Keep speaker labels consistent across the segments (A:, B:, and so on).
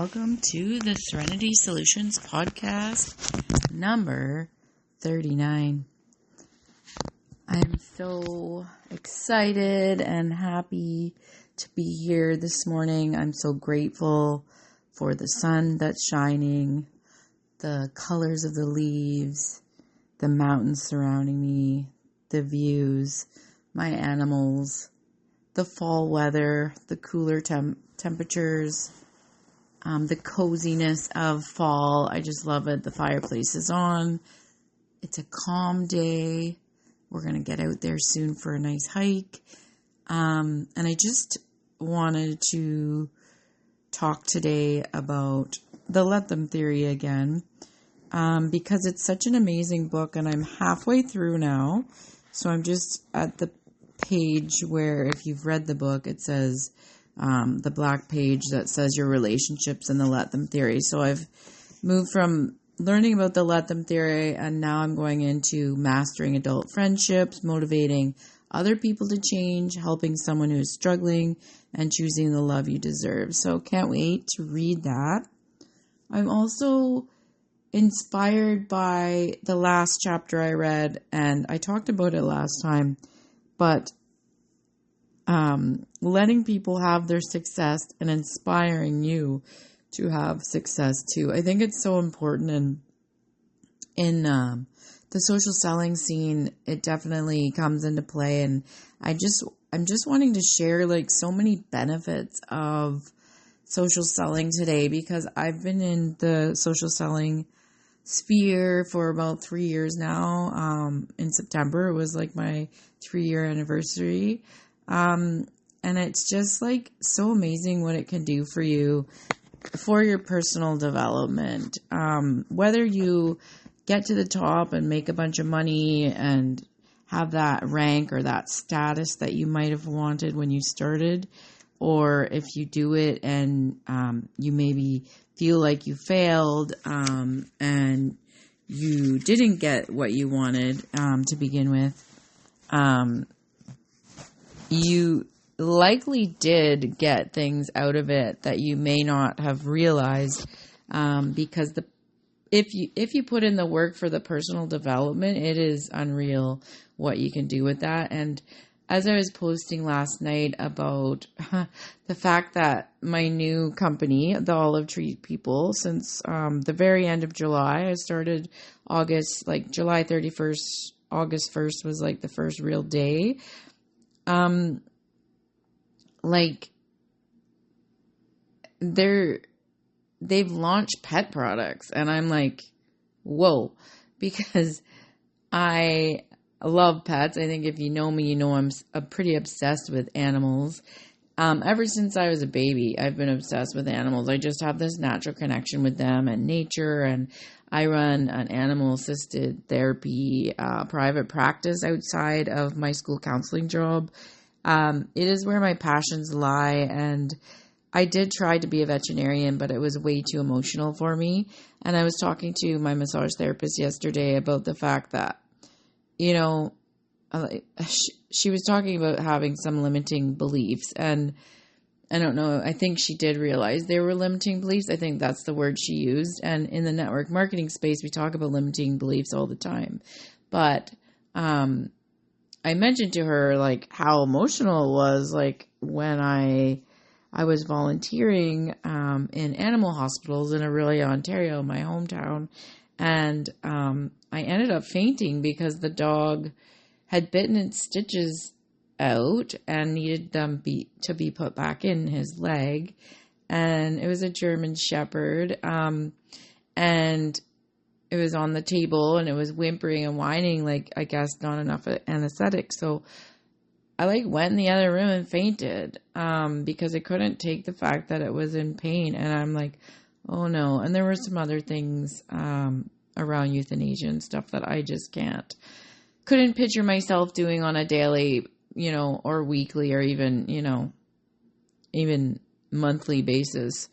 A: welcome to the Serenity Solutions podcast number 39. I'm so excited and happy to be here this morning. I'm so grateful for the sun that's shining, the colors of the leaves, the mountains surrounding me, the views, my animals, the fall weather, the cooler temperatures, the coziness of fall. I just love it. The fireplace is on. It's a calm day. We're going to get out there soon for a nice hike. And I just wanted to talk today about the Let Them theory again, because it's such an amazing book and I'm halfway through now. So I'm just at the page where, if you've read the book, it says, the black page that says your relationships and the Let Them theory. So I've moved from learning about the Let Them theory, and now I'm going into mastering adult friendships, motivating other people to change, helping someone who is struggling, and choosing the love you deserve. So can't wait to read that. I'm also inspired by the last chapter I read, and I talked about it last time, but letting people have their success and inspiring you to have success too. I think it's so important, in the social selling scene. It definitely comes into play, and I'm just wanting to share like so many benefits of social selling today, because I've been in the social selling sphere for about 3 years now. In September, it was like my 3-year anniversary. And it's just like so amazing what it can do for you, for your personal development. Whether you get to the top and make a bunch of money and have that rank or that status that you might have wanted when you started, or if you do it and you maybe feel like you failed and you didn't get what you wanted to begin with, you likely did get things out of it that you may not have realized, because if you put in the work for the personal development, it is unreal what you can do with that. And as I was posting last night about the fact that my new company, the Olive Tree People, since the very end of July, I started August, like July 31st, August 1st was like the first real day. Like they've launched pet products, and I'm like, whoa, because I love pets. I think if you know me, you know I'm pretty obsessed with animals. Ever since I was a baby, I've been obsessed with animals. I just have this natural connection with them and nature, and I run an animal-assisted therapy private practice outside of my school counseling job. It is where my passions lie, and I did try to be a veterinarian, but it was way too emotional for me. And I was talking to my massage therapist yesterday about the fact that, you know, she was talking about having some limiting beliefs, and I don't know, I think she did realize they were limiting beliefs. I think that's the word she used. And in the network marketing space, we talk about limiting beliefs all the time. But, I mentioned to her like how emotional it was, like when I was volunteering in animal hospitals in Orillia, Ontario, my hometown, and I ended up fainting because the dog had bitten its stitches out and needed them to be put back in his leg, and it was a German Shepherd, and it was on the table and it was whimpering and whining, like, I guess not enough anesthetic. So I like went in the other room and fainted, because I couldn't take the fact that it was in pain. And I'm like, oh no. And there were some other things, around euthanasia and stuff that I just couldn't picture myself doing on a daily, or weekly, or even, even monthly basis.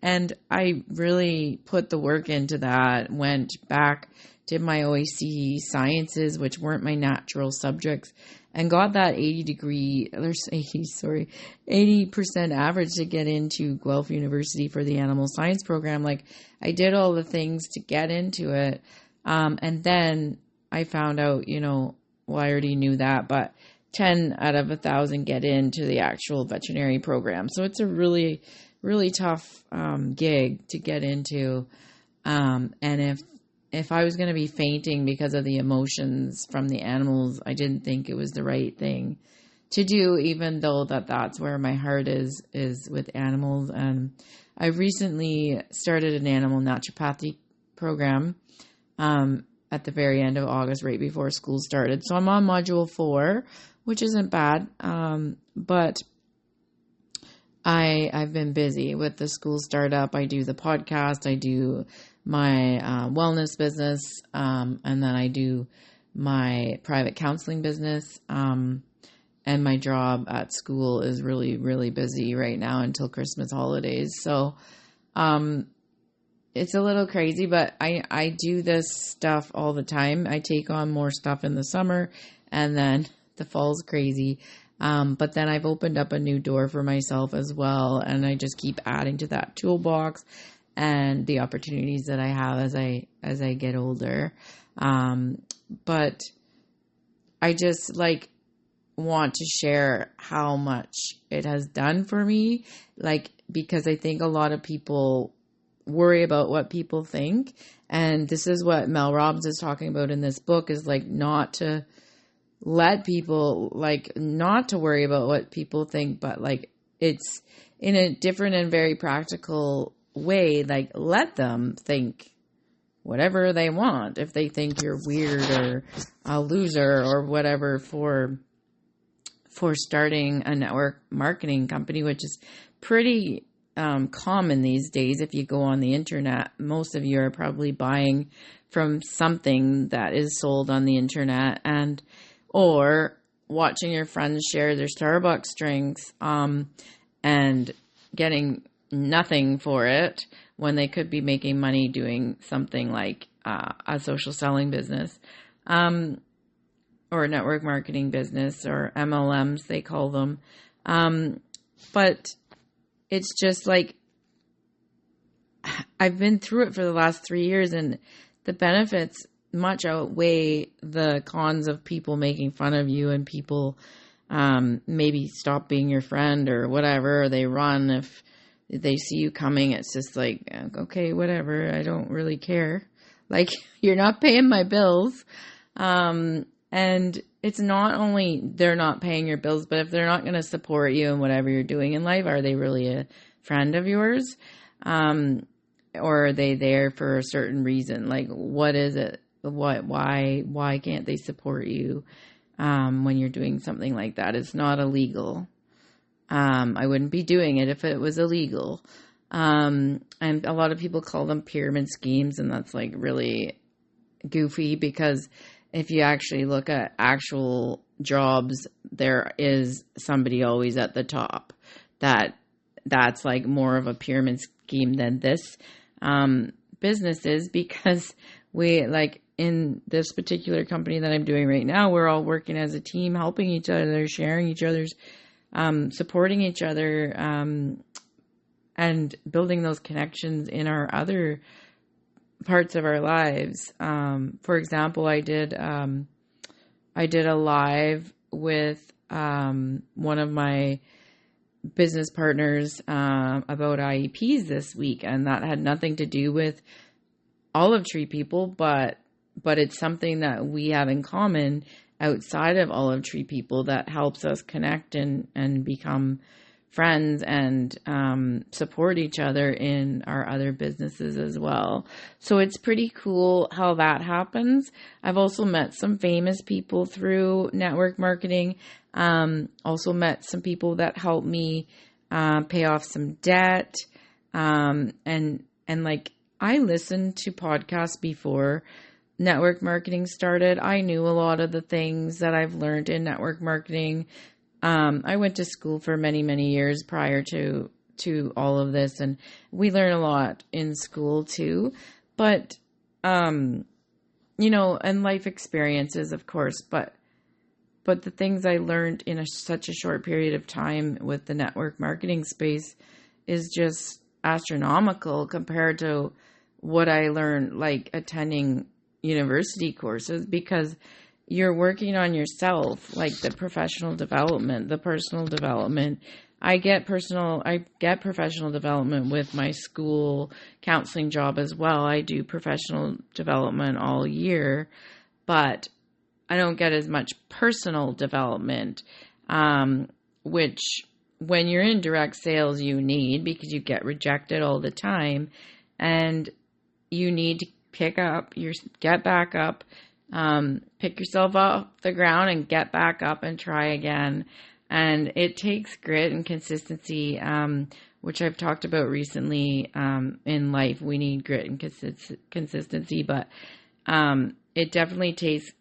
A: And I really put the work into that, went back did my OAC sciences, which weren't my natural subjects, and got that 80% average to get into Guelph University for the animal science program. Like, I did all the things to get into it. And then I found out, I already knew that, but 10 out of 1,000 get into the actual veterinary program. So it's a really, really tough gig to get into. And if I was going to be fainting because of the emotions from the animals, I didn't think it was the right thing to do, even though that's where my heart is with animals. And I recently started an animal naturopathy program at the very end of August, right before school started. So I'm on module 4, which isn't bad. But I've been busy with the school startup. I do the podcast, I do my wellness business, and then I do my private counseling business. And my job at school is really, really busy right now until Christmas holidays. So it's a little crazy, but I do this stuff all the time. I take on more stuff in the summer, and then the fall's crazy. But then I've opened up a new door for myself as well, and I just keep adding to that toolbox and the opportunities that I have as I get older. But I just want to share how much it has done for me, because I think a lot of people worry about what people think, and this is what Mel Robbins is talking about in this book, is not to let people, not to worry about what people think, but it's in a different and very practical way, let them think whatever they want. If they think you're weird or a loser or whatever for starting a network marketing company, which is pretty common these days. If you go on the internet, most of you are probably buying from something that is sold on the internet, or watching your friends share their Starbucks drinks and getting nothing for it when they could be making money doing something like a social selling business or a network marketing business, or MLMs they call them. But it's just I've been through it for the last 3 years, and the benefits much outweigh the cons of people making fun of you, and people maybe stop being your friend or whatever, or they run if they see you coming. It's just okay, whatever, I don't really care. You're not paying my bills. And it's not only they're not paying your bills, but if they're not going to support you in whatever you're doing in life, are they really a friend of yours? Or are they there for a certain reason? What is it? Why can't they support you when you're doing something like that? It's not illegal. I wouldn't be doing it if it was illegal. And a lot of people call them pyramid schemes, and that's really goofy, because if you actually look at actual jobs, there is somebody always at the top. That's more of a pyramid scheme than this business is, because we in this particular company that I'm doing right now, we're all working as a team, helping each other, sharing each other's, supporting each other, and building those connections in our other parts of our lives. For example, I did a live with one of my business partners about IEPs this week, and that had nothing to do with olive tree people, but it's something that we have in common outside of olive tree people that helps us connect and become friends and support each other in our other businesses as well. So it's pretty cool how that happens. I've also met some famous people through network marketing. Also met some people that helped me pay off some debt. And I listened to podcasts before network marketing started. I knew a lot of the things that I've learned in network marketing. I went to school for many, many years prior to all of this, and we learn a lot in school too. But and life experiences, of course, but the things I learned in such a short period of time with the network marketing space is just astronomical compared to what I learned like attending university courses, because you're working on yourself, like the professional development, the personal development. I get professional development with my school counseling job as well. I do professional development all year, but I don't get as much personal development, which when you're in direct sales, you need, because you get rejected all the time, and you need to get back up, pick yourself off the ground and get back up and try again. And it takes grit and consistency, which I've talked about recently in life. We need grit and consistency, but it definitely takes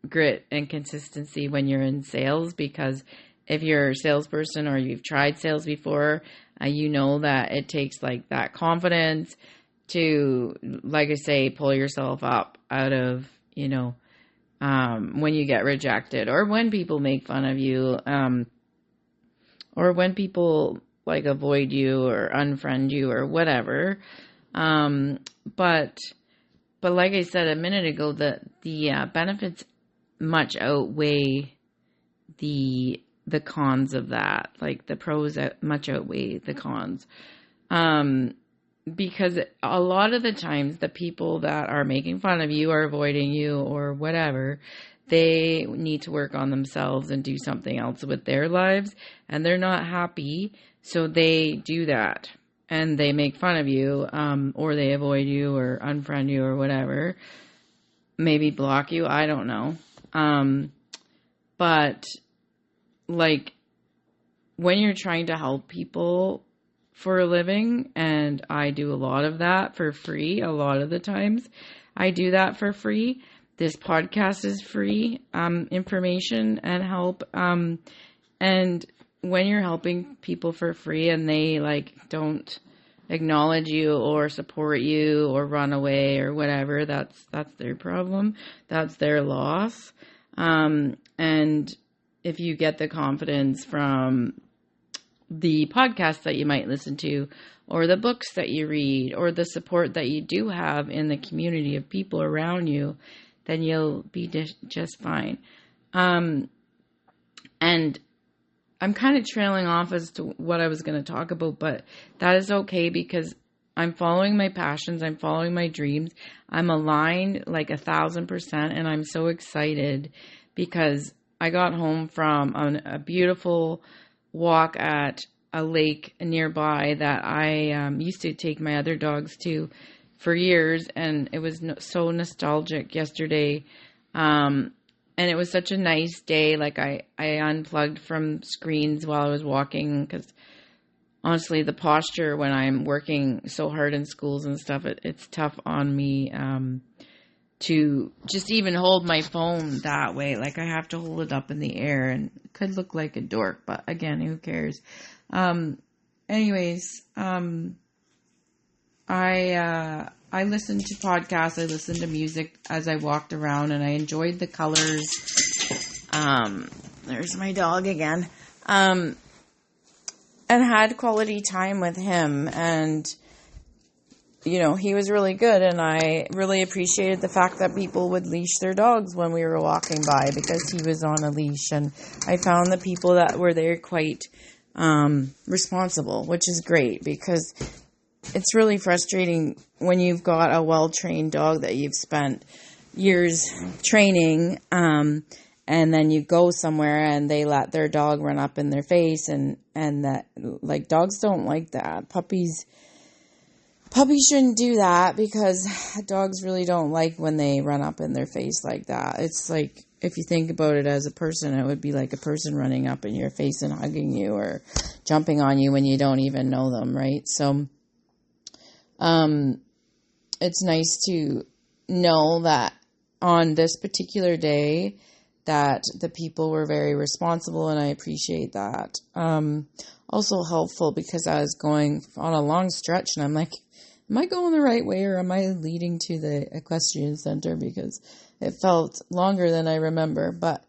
A: grit and consistency when you're in sales, because if you're a salesperson or you've tried sales before, you know that it takes like that confidence to, like I say, pull yourself up out of, when you get rejected, or when people make fun of you, or when people like avoid you or unfriend you or whatever. But like I said a minute ago, the benefits much outweigh the cons of that. Like the pros much outweigh the cons. Because a lot of the times the people that are making fun of you or avoiding you or whatever, they need to work on themselves and do something else with their lives, and they're not happy. So they do that and they make fun of you, or they avoid you or unfriend you or whatever, maybe block you. I don't know. But like when you're trying to help people for a living, and I do a lot of that for free. A lot of the times I do that for free. This podcast is free, information and help. And when you're helping people for free and they like don't acknowledge you or support you or run away or whatever, that's their problem. That's their loss. And if you get the confidence from the podcasts that you might listen to, or the books that you read, or the support that you do have in the community of people around you, then you'll be just fine. And I'm kind of trailing off as to what I was going to talk about, but that is okay, because I'm following my passions. I'm following my dreams. I'm aligned like 1,000%. And I'm so excited because I got home from a beautiful walk at a lake nearby that I used to take my other dogs to for years, and it was so nostalgic yesterday, and it was such a nice day. Like I unplugged from screens while I was walking, because honestly the posture when I'm working so hard in schools and stuff, it's tough on me to just even hold my phone that way. Like I have to hold it up in the air, and it could look like a dork, but again, who cares? Anyways, I listened to podcasts, I listened to music as I walked around, and I enjoyed the colors. There's my dog again. And had quality time with him, and he was really good, and I really appreciated the fact that people would leash their dogs when we were walking by, because he was on a leash, and I found the people that were there quite responsible, which is great, because it's really frustrating when you've got a well-trained dog that you've spent years training, and then you go somewhere and they let their dog run up in their face, and that, like, dogs don't like that. Puppies shouldn't do that, because dogs really don't like when they run up in their face like that. It's like, if you think about it as a person, it would be like a person running up in your face and hugging you or jumping on you when you don't even know them, right? So, it's nice to know that on this particular day that the people were very responsible, and I appreciate that. Also helpful, because I was going on a long stretch and I'm like, am I going the right way or am I leading to the equestrian center? Because it felt longer than I remember. But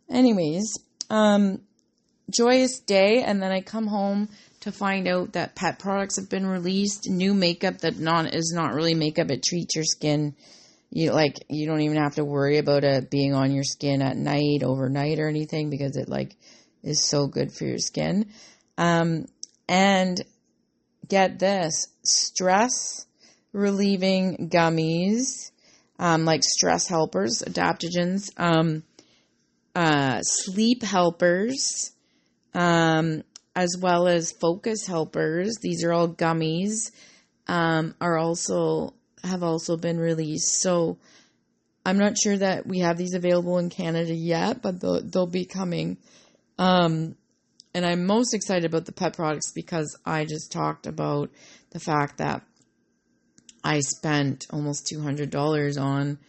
A: anyways, joyous day. And then I come home to find out that pet products have been released. New makeup that is not really makeup. It treats your skin. You don't even have to worry about it being on your skin at night, overnight or anything, because it is so good for your skin. And get this, stress relieving gummies, like stress helpers, adaptogens, sleep helpers, as well as focus helpers. These are all gummies, have also been released. So I'm not sure that we have these available in Canada yet, but they'll be coming. And I'm most excited about the pet products because I just talked about the fact that I spent almost $200 on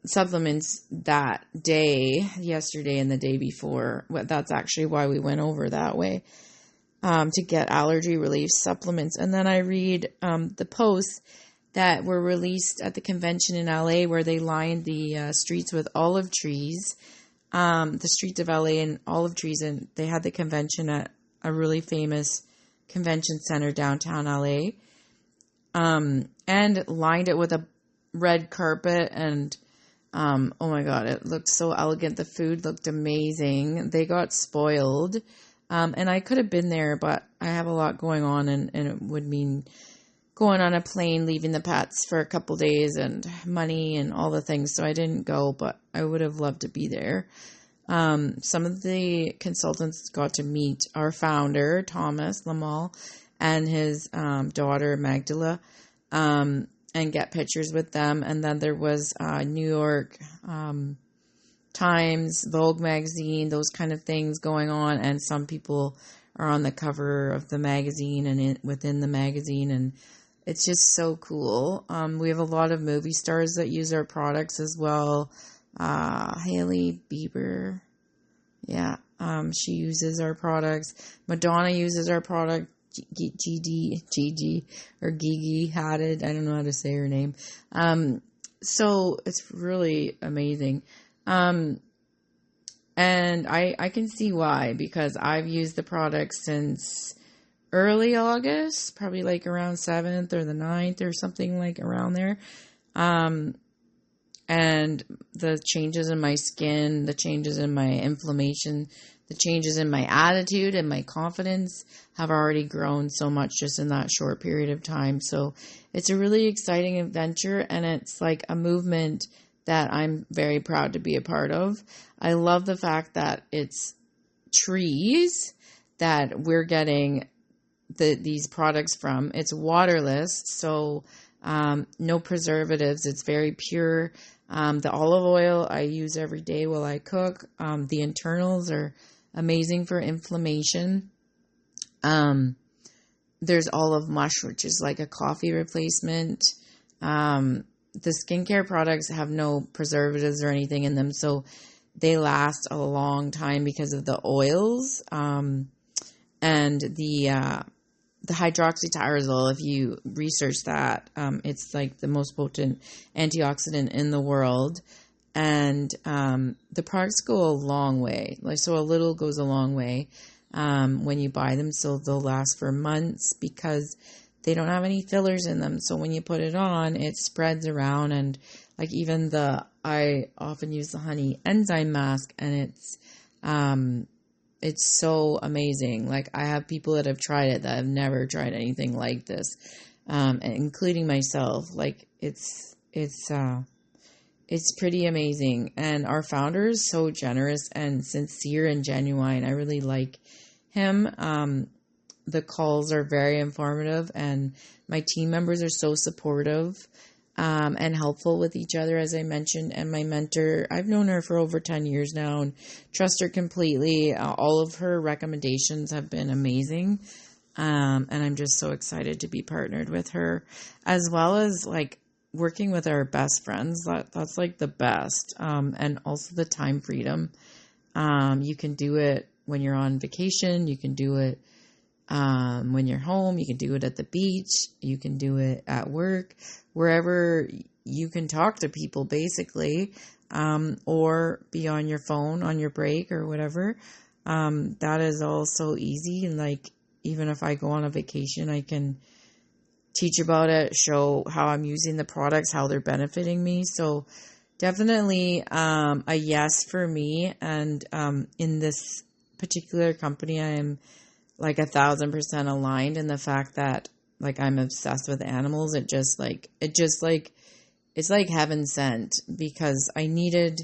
A: supplements that day, yesterday and the day before. That's actually why we went over that way, to get allergy relief supplements. And then I read the posts that were released at the convention in LA where they lined the streets with olive trees, the streets of LA and olive trees, and they had the convention at a really famous convention center downtown LA, and lined it with a red carpet, and oh my God, it looked so elegant. The food looked amazing. They got spoiled, and I could have been there, but I have a lot going on, and it would mean going on a plane, leaving the pets for a couple days and money and all the things. So I didn't go, but I would have loved to be there. Some of the consultants got to meet our founder, Thomas Lamal, and his daughter, Magdala, and get pictures with them. And then there was New York Times, Vogue magazine, those kind of things going on. And some people are on the cover of the magazine and within the magazine, and it's just so cool. We have a lot of movie stars that use our products as well. Hailey Bieber. Yeah. She uses our products. Madonna uses our product. Gigi or Gigi Hadid. I don't know how to say her name. So it's really amazing. And I can see why, because I've used the product since early August, probably like around 7th or the 9th or something like around there. And the changes in my skin, the changes in my inflammation, the changes in my attitude and my confidence have already grown so much just in that short period of time. So it's a really exciting adventure, and it's like a movement that I'm very proud to be a part of. I love the fact that it's trees that we're getting these products from. It's waterless, so no preservatives. It's very pure. The olive oil I use every day while I cook. The internals are amazing for inflammation. There's olive mush, which is like a coffee replacement. The skincare products have no preservatives or anything in them, so they last a long time because of the oils. And the hydroxytyrosol, if you research that, it's like the most potent antioxidant in the world. And the products go a long way. So a little goes a long way when you buy them. So they'll last for months because they don't have any fillers in them. So when you put it on, it spreads around. And like even I often use the honey enzyme mask, and it's so amazing. Like I have people that have tried it that have never tried anything like this, including myself. Like it's pretty amazing. And our founder is so generous and sincere and genuine. I really like him. The calls are very informative, and my team members are so supportive and helpful with each other, as I mentioned. And my mentor, I've known her for over 10 years now and trust her completely. All of her recommendations have been amazing. And I'm just so excited to be partnered with her, as well as like working with our best friends. That's like the best. And also the time freedom. You can do it when you're on vacation. You can do it when you're home. You can do it at the beach. You can do it at work, wherever you can talk to people, basically, or be on your phone on your break or whatever. That is all so easy. And like, even if I go on a vacation, I can teach about it, show how I'm using the products, how they're benefiting me. So definitely a yes for me. And in this particular company, I am like 1,000% aligned in the fact that like I'm obsessed with animals. It's like heaven sent, because I needed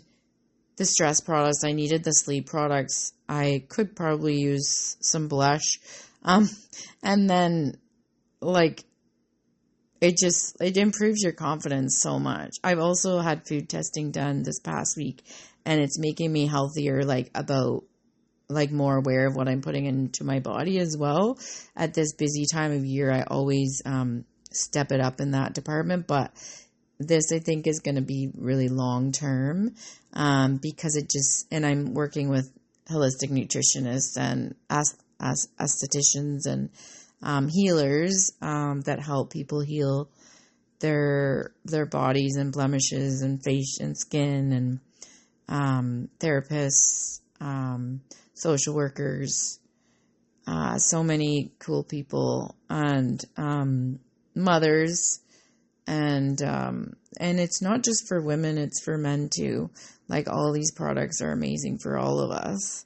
A: the stress products. I needed the sleep products. I could probably use some blush. And then like, it improves your confidence so much. I've also had food testing done this past week, and it's making me healthier, more aware of what I'm putting into my body as well. At this busy time of year, I always step it up in that department, but this I think is going to be really long term, because and I'm working with holistic nutritionists and estheticians and healers that help people heal their bodies and blemishes and face and skin, and therapists, social workers, so many cool people, and mothers, and it's not just for women, it's for men too. Like, all these products are amazing for all of us.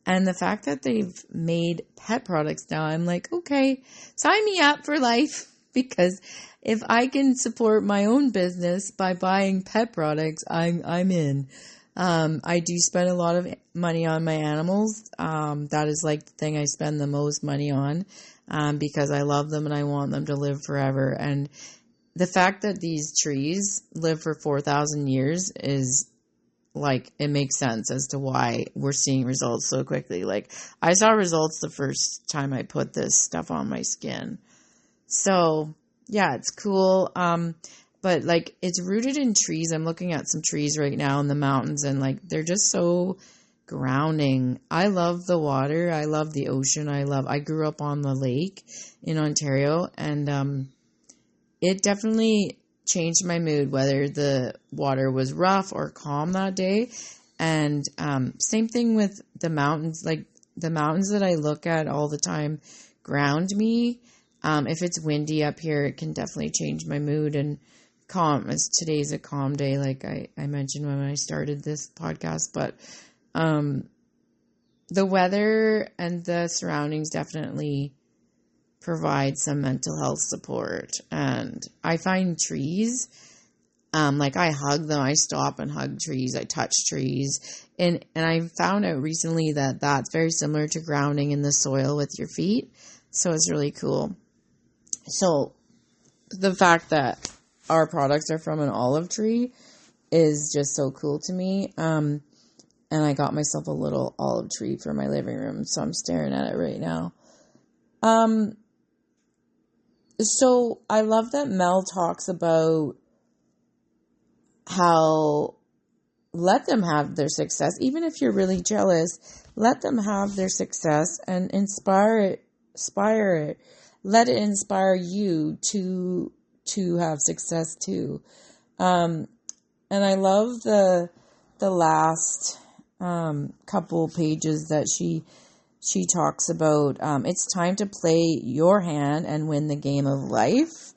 A: And the fact that they've made pet products now, I'm like, okay, sign me up for life. Because if I can support my own business by buying pet products, I'm in. I do spend a lot of money on my animals. That is like the thing I spend the most money on, because I love them and I want them to live forever. And the fact that these trees live for 4,000 years is like, it makes sense as to why we're seeing results so quickly. Like, I saw results the first time I put this stuff on my skin. So yeah, it's cool. But like, it's rooted in trees. I'm looking at some trees right now in the mountains, and like, they're just so grounding. I love the water. I love the ocean. I grew up on the lake in Ontario, and it definitely changed my mood, whether the water was rough or calm that day. And same thing with the mountains. Like, the mountains that I look at all the time ground me. If it's windy up here, it can definitely change my mood. And calm, as today's a calm day, like I mentioned when I started this podcast. But the weather and the surroundings definitely provide some mental health support. And I find trees, like, I hug them. I stop and hug trees. I touch trees. And I found out recently that that's very similar to grounding in the soil with your feet. So it's really cool. So the fact that our products are from an olive tree is just so cool to me. And I got myself a little olive tree for my living room, so I'm staring at it right now. So I love that Mel talks about how let them have their success. Even if you're really jealous, let them have their success and inspire it. Let it inspire you to have success too. And I love the last couple pages that she talks about. It's time to play your hand and win the game of life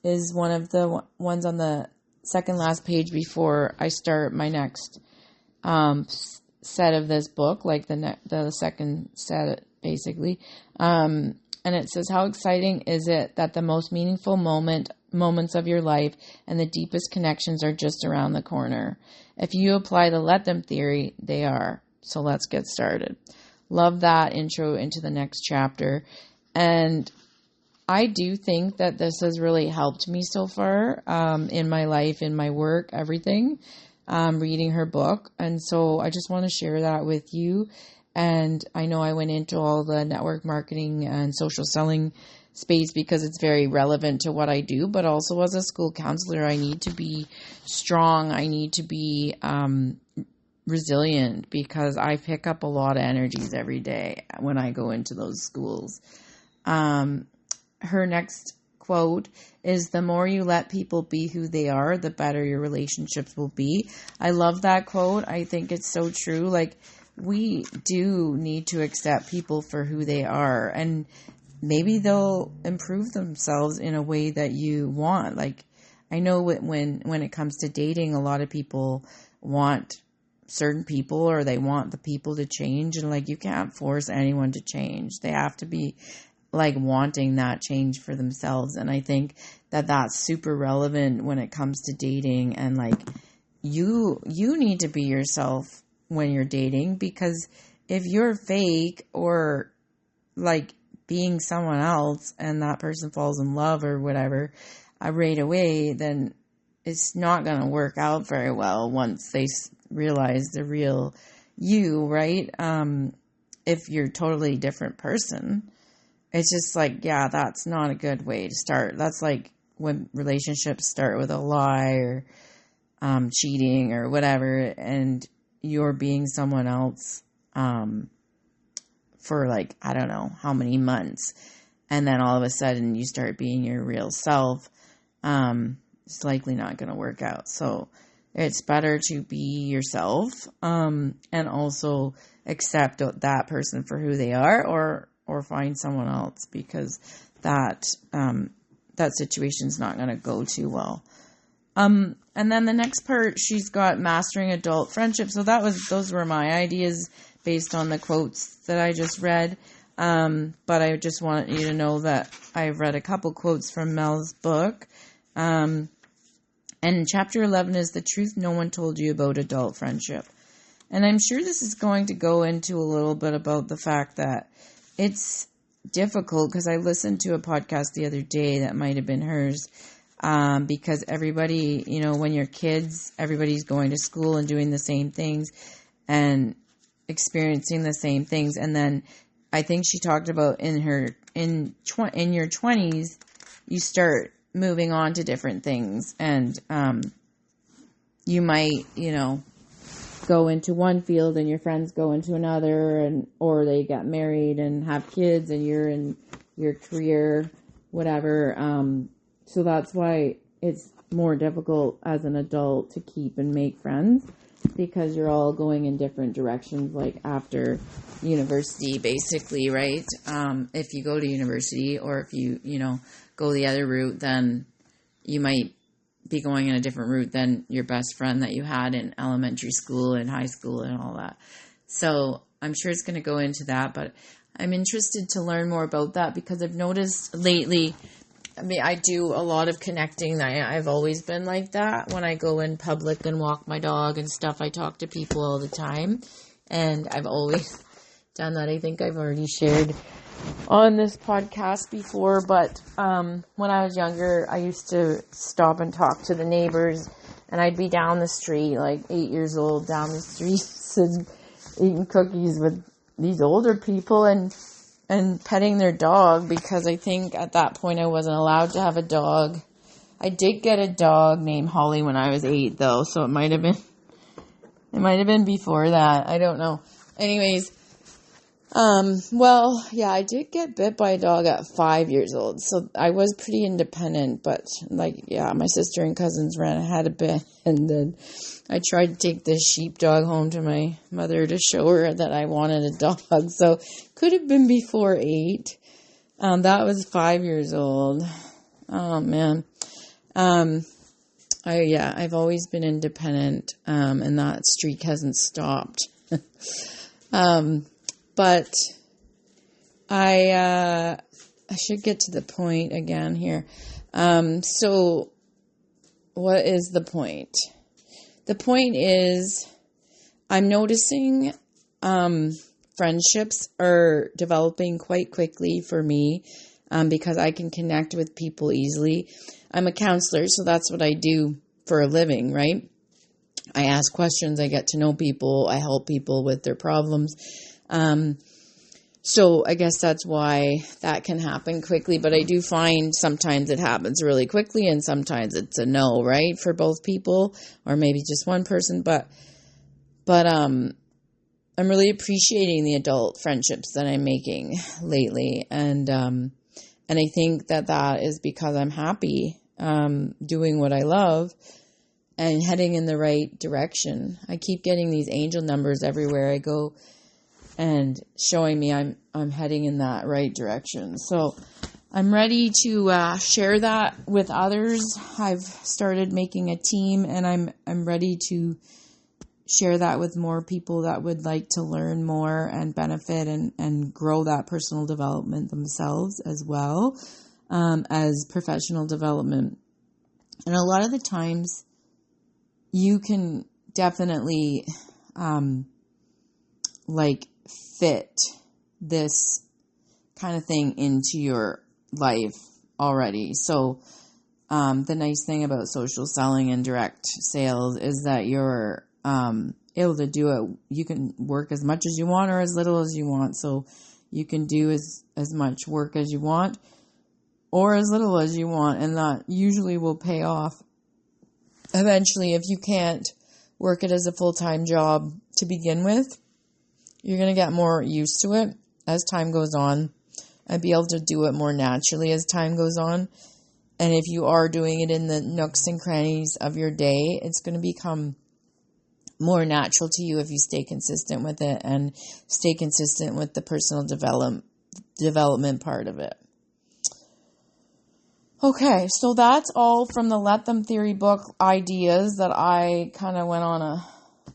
A: is one of the ones on the second last page before I start my next set of this book, like the second set basically. And it says, how exciting is it that the most meaningful moments of your life and the deepest connections are just around the corner. If you apply the let them theory, they are. So let's get started. Love that intro into the next chapter. And I do think that this has really helped me so far, in my life, in my work, everything, reading her book. And so I just want to share that with you. And I know I went into all the network marketing and social selling space because it's very relevant to what I do, but also as a school counselor, I need to be strong. I need to be resilient because I pick up a lot of energies every day when I go into those schools. Her next quote is, the more you let people be who they are, the better your relationships will be. I love that quote. I think it's so true. Like, we do need to accept people for who they are, and maybe they'll improve themselves in a way that you want. Like, I know when it comes to dating, a lot of people want certain people, or they want the people to change, and like, you can't force anyone to change. They have to be like wanting that change for themselves. And I think that that's super relevant when it comes to dating. And like, you need to be yourself when you're dating, because if you're fake or like being someone else and that person falls in love or whatever right away, then it's not going to work out very well once they realize the real you, right? If you're a totally different person, it's just like, yeah, that's not a good way to start. That's like when relationships start with a lie or cheating or whatever, and you're being someone else for like, I don't know how many months, and then all of a sudden you start being your real self. It's likely not going to work out. So it's better to be yourself, and also accept that person for who they are, or find someone else, because that situation's not going to go too well. And then the next part, she's got mastering adult friendship. So those were my ideas based on the quotes that I just read. But I just want you to know that I've read a couple quotes from Mel's book. And chapter 11 is the truth no one told you about adult friendship. And I'm sure this is going to go into a little bit about the fact that it's difficult, because I listened to a podcast the other day that might have been hers, because everybody, when you're kids, everybody's going to school and doing the same things and experiencing the same things. And then I think she talked about in your 20s, you start moving on to different things, and you might, go into one field and your friends go into another, or they get married and have kids and you're in your career, whatever. So that's why it's more difficult as an adult to keep and make friends, because you're all going in different directions, like after university, basically, right? If you go to university, or if you, go the other route, then you might be going in a different route than your best friend that you had in elementary school and high school and all that. So I'm sure it's going to go into that, but I'm interested to learn more about that, because I've noticed lately, I do a lot of connecting. I've always been like that. When I go in public and walk my dog and stuff, I talk to people all the time, and I've always done that. I think I've already shared on this podcast before, but when I was younger, I used to stop and talk to the neighbors, and I'd be down the street, like 8 years old, down the streets and eating cookies with these older people and petting their dog, because I think at that point I wasn't allowed to have a dog. I did get a dog named Holly when I was 8, though, so it might have been before that. I don't know. Anyways, well, yeah, I did get bit by a dog at 5 years old, so I was pretty independent, but my sister and cousins had a bit, and then I tried to take this sheepdog home to my mother to show her that I wanted a dog, so could have been before 8. That was 5 years old. Oh, man. I've always been independent, and that streak hasn't stopped. But I should get to the point again here. So what is the point? The point is, I'm noticing friendships are developing quite quickly for me, because I can connect with people easily. I'm a counselor, so that's what I do for a living, right? I ask questions, I get to know people, I help people with their problems. So I guess that's why that can happen quickly, but I do find sometimes it happens really quickly and sometimes it's a no, right? For both people, or maybe just one person, but I'm really appreciating the adult friendships that I'm making lately. And I think that is because I'm happy, doing what I love and heading in the right direction. I keep getting these angel numbers everywhere I go and showing me I'm heading in that right direction. So I'm ready to share that with others. I've started making a team, and I'm ready to share that with more people that would like to learn more and benefit and grow that personal development themselves as well, as professional development. And a lot of the times you can definitely fit this kind of thing into your life already. So the nice thing about social selling and direct sales is that you're able to do it. You can work as much as you want or as little as you want. So you can do as much work as you want or as little as you want, and that usually will pay off eventually. If you can't work it as a full-time job to begin with, you're going to get more used to it as time goes on and be able to do it more naturally as time goes on. And if you are doing it in the nooks and crannies of your day, it's going to become more natural to you if you stay consistent with it and stay consistent with the personal development part of it. Okay, so that's all from the Let Them Theory book ideas that I kind of went on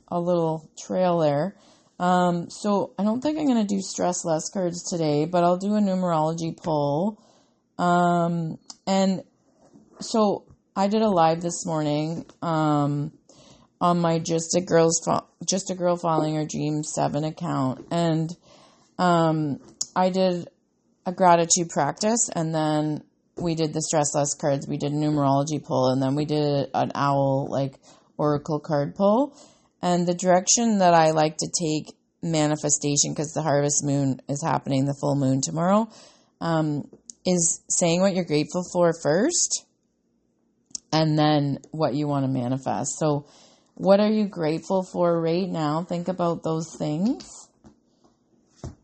A: a little trail there. So I don't think I'm going to do stress less cards today, but I'll do a numerology poll. And so I did a live this morning, on my Just a Girl Following Her Dreams 7 account. And, I did a gratitude practice, and then we did the stress less cards. We did a numerology poll, and then we did an owl, oracle card pull. And the direction that I like to take manifestation, because the harvest moon is happening, the full moon tomorrow, is saying what you're grateful for first, and then what you want to manifest. So what are you grateful for right now? Think about those things.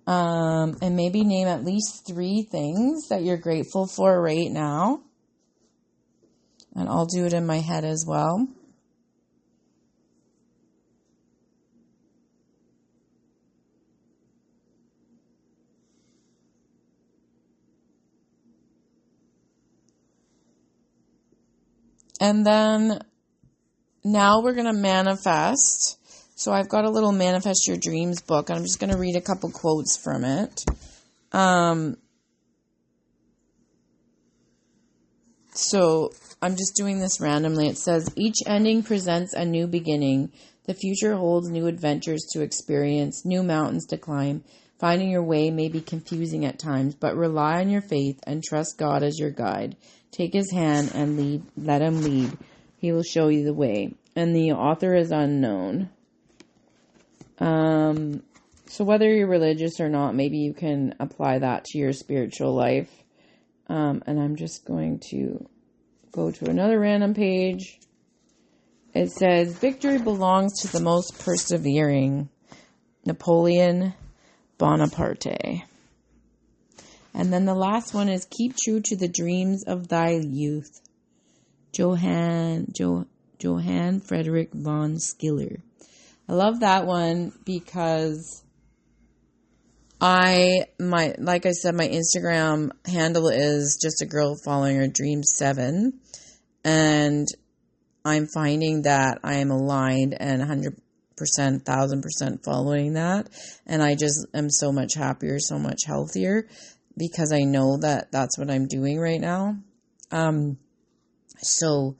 A: And maybe name at least 3 things that you're grateful for right now. And I'll do it in my head as well. And then now we're going to manifest. So I've got a little Manifest Your Dreams book, and I'm just going to read a couple quotes from it. So I'm just doing this randomly. It says, each ending presents a new beginning. The future holds new adventures to experience, new mountains to climb. Finding your way may be confusing at times, but rely on your faith and trust God as your guide. Take his hand and let him lead. He will show you the way. And the author is unknown. So whether you're religious or not, maybe you can apply that to your spiritual life. And I'm just going to go to another random page. It says, victory belongs to the most persevering. Napoleon Bonaparte. And then the last one is, keep true to the dreams of thy youth. Johann Frederick von Schiller. I love that one because like I said, my Instagram handle is Just a Girl Following Her Dreams 7. And I'm finding that I am aligned and 100%, 1000% following that. And I just am so much happier, so much healthier because I know that that's what I'm doing right now. So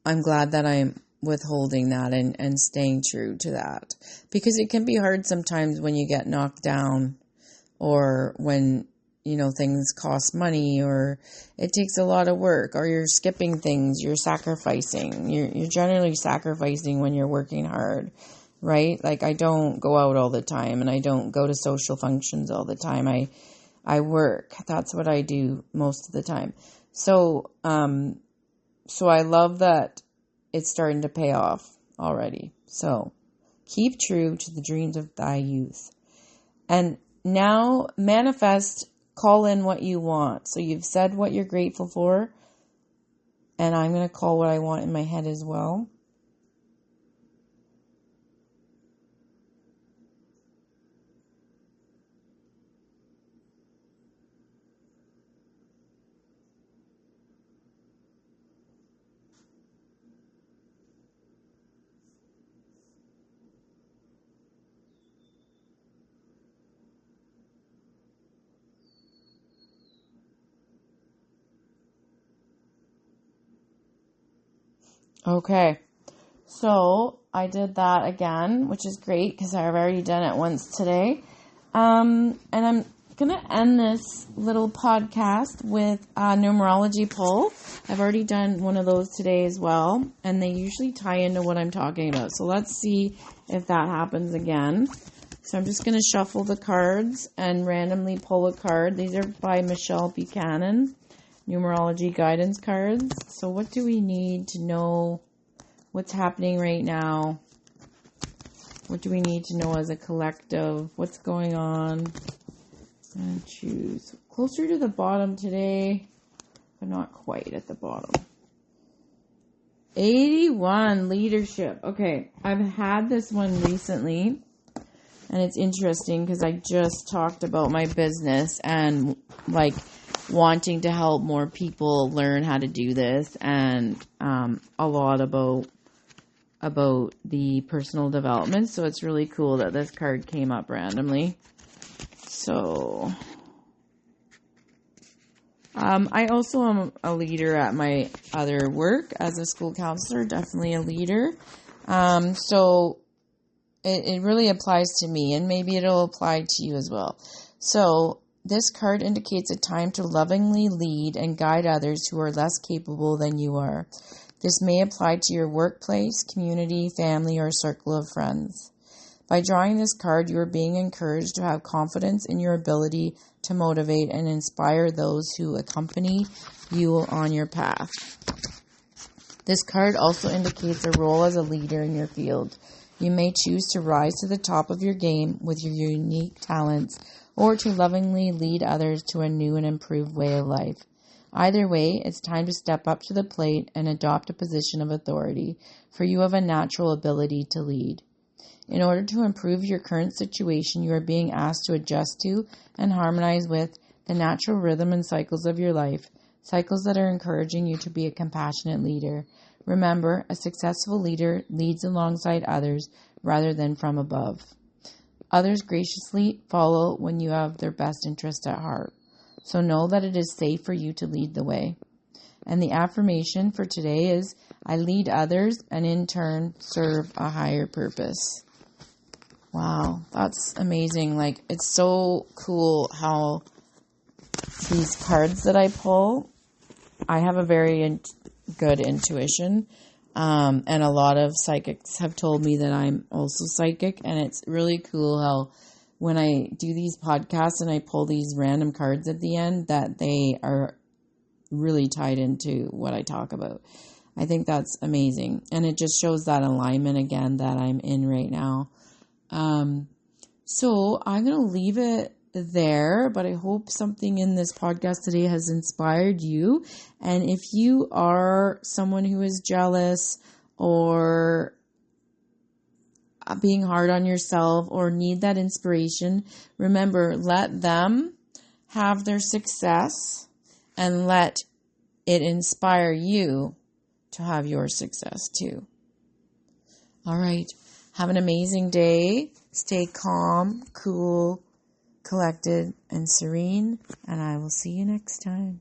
A: I'm glad that I'm withholding that and staying true to that, because it can be hard sometimes when you get knocked down, or when, things cost money, or it takes a lot of work, or you're skipping things, you're sacrificing. You're generally sacrificing when you're working hard, right? Like, I don't go out all the time, and I don't go to social functions all the time. I work. That's what I do most of the time. So I love that it's starting to pay off already. So Keep true to the dreams of thy youth. And now manifest, call in what you want. So you've said what you're grateful for. And I'm going to call what I want in my head as well. Okay. So I did that again, which is great because I've already done it once today. And I'm going to end this little podcast with a numerology poll. I've already done one of those today as well, and they usually tie into what I'm talking about. So let's see if that happens again. So I'm just going to shuffle the cards and randomly pull a card. These are by Michelle Buchanan, numerology guidance cards. So what do we need to know? What's happening right now? What do we need to know as a collective? What's going on? And choose closer to the bottom today, but not quite at the bottom. 81, leadership. Okay, I've had this one recently, and it's interesting because I just talked about my business and like wanting to help more people learn how to do this, and a lot about the personal development. So it's really cool that this card came up randomly. So I also am a leader at my other work as a school counselor, definitely a leader. So it really applies to me, and maybe it'll apply to you as well. So this card indicates a time to lovingly lead and guide others who are less capable than you are. This may apply to your workplace, community, family, or circle of friends. By drawing this card, you are being encouraged to have confidence in your ability to motivate and inspire those who accompany you on your path. This card also indicates a role as a leader in your field. You may choose to rise to the top of your game with your unique talents, or to lovingly lead others to a new and improved way of life. Either way, it's time to step up to the plate and adopt a position of authority, for you have a natural ability to lead. In order to improve your current situation, you are being asked to adjust to and harmonize with the natural rhythm and cycles of your life, cycles that are encouraging you to be a compassionate leader. Remember, a successful leader leads alongside others rather than from above. Others graciously follow when you have their best interest at heart. So know that it is safe for you to lead the way. And the affirmation for today is, I lead others and in turn serve a higher purpose. Wow, that's amazing. Like, it's so cool how these cards that I pull, I have a very good intuition. And a lot of psychics have told me that I'm also psychic. And it's really cool how when I do these podcasts and I pull these random cards at the end, that they are really tied into what I talk about. I think that's amazing. And it just shows that alignment again that I'm in right now. So I'm going to leave it there, but I hope something in this podcast today has inspired you. And if you are someone who is jealous or being hard on yourself or need that inspiration, remember, let them have their success and let it inspire you to have your success too. All right. Have an amazing day. Stay calm, cool, collected, and serene. And I will see you next time.